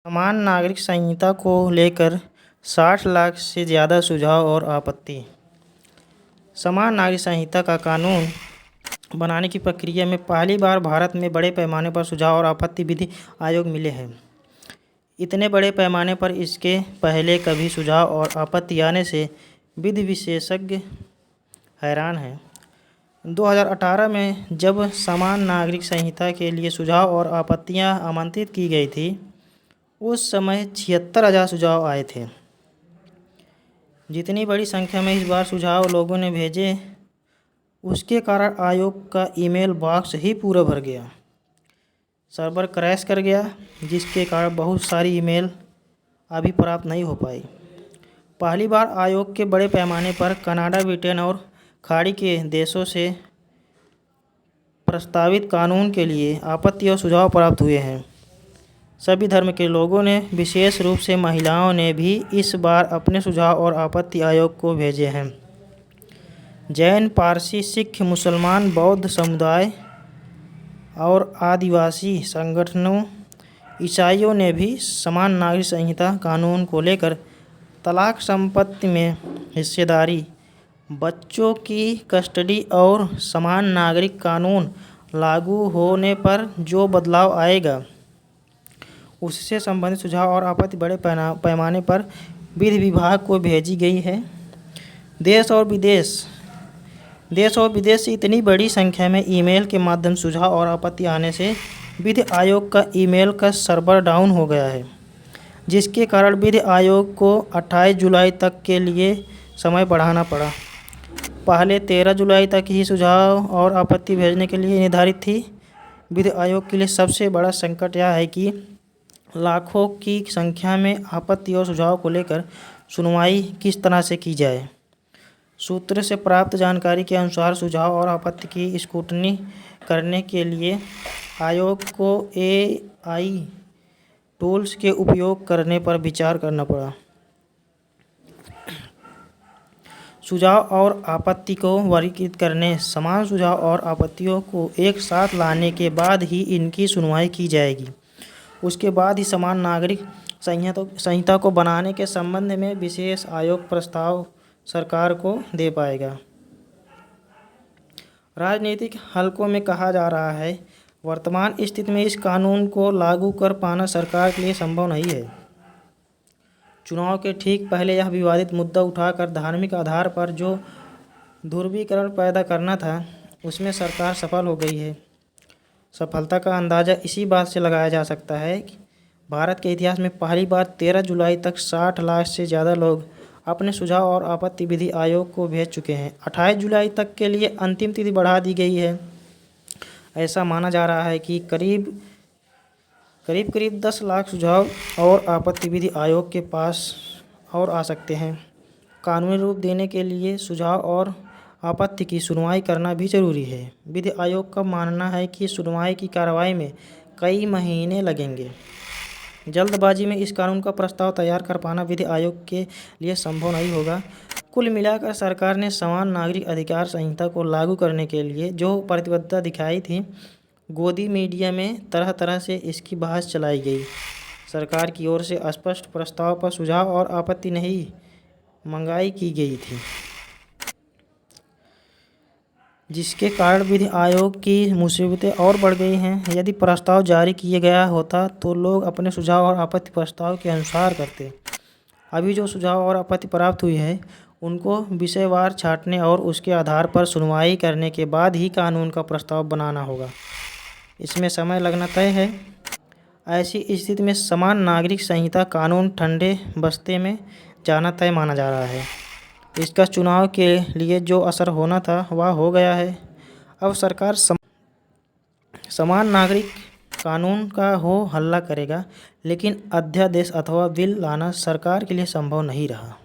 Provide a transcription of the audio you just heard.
समान नागरिक संहिता को लेकर 60 लाख से ज़्यादा सुझाव और आपत्ति। समान नागरिक संहिता का कानून बनाने की प्रक्रिया में पहली बार भारत में बड़े पैमाने पर सुझाव और आपत्ति विधि आयोग मिले हैं। इतने बड़े पैमाने पर इसके पहले कभी सुझाव और आपत्ति आने से विधि विशेषज्ञ हैरान हैं। 2018 में जब समान नागरिक संहिता के लिए सुझाव और आपत्तियां आमंत्रित की गई थी, उस समय 76,000 सुझाव आए थे। जितनी बड़ी संख्या में इस बार सुझाव लोगों ने भेजे, उसके कारण आयोग का ईमेल बॉक्स ही पूरा भर गया। सर्वर क्रैश कर गया, जिसके कारण बहुत सारी ईमेल अभी प्राप्त नहीं हो पाई। पहली बार आयोग के बड़े पैमाने पर कनाडा, ब्रिटेन और खाड़ी के देशों से प्रस्तावित कानून के लिए आपत्ति और सुझाव प्राप्त हुए हैं। सभी धर्म के लोगों ने, विशेष रूप से महिलाओं ने भी इस बार अपने सुझाव और आपत्ति आयोग को भेजे हैं। जैन, पारसी, सिख, मुसलमान, बौद्ध समुदाय और आदिवासी संगठनों, ईसाइयों ने भी समान नागरिक संहिता कानून को लेकर तलाक, संपत्ति में हिस्सेदारी, बच्चों की कस्टडी और समान नागरिक कानून लागू होने पर जो बदलाव आएगा, उससे संबंधित सुझाव और आपत्ति बड़े पैमाने पर विधि विभाग को भेजी गई है। देश और विदेश से इतनी बड़ी संख्या में ईमेल के माध्यम से सुझाव और आपत्ति आने से विधि आयोग का ईमेल का सर्वर डाउन हो गया है, जिसके कारण विधि आयोग को 28 जुलाई तक के लिए समय बढ़ाना पड़ा। पहले 13 जुलाई तक ही सुझाव और आपत्ति भेजने के लिए निर्धारित थी। विधि आयोग के लिए सबसे बड़ा संकट यह है कि लाखों की संख्या में आपत्ति और सुझाव को लेकर सुनवाई किस तरह से की जाए। सूत्र से प्राप्त जानकारी के अनुसार सुझाव और आपत्ति की स्क्रूटनी करने के लिए आयोग को AI टूल्स के उपयोग करने पर विचार करना पड़ा। सुझाव और आपत्ति को वर्गीकृत करने, समान सुझाव और आपत्तियों को एक साथ लाने के बाद ही इनकी सुनवाई की जाएगी। उसके बाद ही समान नागरिक संहिता को बनाने के संबंध में विशेष आयोग प्रस्ताव सरकार को दे पाएगा। राजनीतिक हलकों में कहा जा रहा है, वर्तमान स्थिति में इस कानून को लागू कर पाना सरकार के लिए संभव नहीं है। चुनाव के ठीक पहले यह विवादित मुद्दा उठाकर धार्मिक आधार पर जो ध्रुवीकरण पैदा करना था, उसमें सरकार सफल हो गई है। सफलता का अंदाज़ा इसी बात से लगाया जा सकता है कि भारत के इतिहास में पहली बार 13 जुलाई तक 60 लाख से ज़्यादा लोग अपने सुझाव और आपत्ति विधि आयोग को भेज चुके हैं। 28 जुलाई तक के लिए अंतिम तिथि बढ़ा दी गई है। ऐसा माना जा रहा है कि करीब 10 लाख सुझाव और आपत्ति विधि आयोग के पास और आ सकते हैं। कानूनी रूप देने के लिए सुझाव और आपत्ति की सुनवाई करना भी जरूरी है। विधि आयोग का मानना है कि सुनवाई की कार्रवाई में कई महीने लगेंगे। जल्दबाजी में इस कानून का प्रस्ताव तैयार कर पाना विधि आयोग के लिए संभव नहीं होगा। कुल मिलाकर सरकार ने समान नागरिक अधिकार संहिता को लागू करने के लिए जो प्रतिबद्धता दिखाई थी, गोदी मीडिया में तरह तरह से इसकी बहस चलाई गई। सरकार की ओर से स्पष्ट प्रस्ताव पर सुझाव और आपत्ति नहीं मंगाई की गई थी, जिसके कारण विधि आयोग की मुसीबतें और बढ़ गई हैं। यदि प्रस्ताव जारी किया गया होता तो लोग अपने सुझाव और आपत्ति प्रस्ताव के अनुसार करते। अभी जो सुझाव और आपत्ति प्राप्त हुई है, उनको विषयवार छांटने और उसके आधार पर सुनवाई करने के बाद ही कानून का प्रस्ताव बनाना होगा। इसमें समय लगना तय है। ऐसी स्थिति में समान नागरिक संहिता कानून ठंडे बस्ते में जाना तय माना जा रहा है। इसका चुनाव के लिए जो असर होना था वह हो गया है। अब सरकार समान नागरिक कानून का हो हल्ला करेगा, लेकिन अध्यादेश अथवा बिल लाना सरकार के लिए संभव नहीं रहा।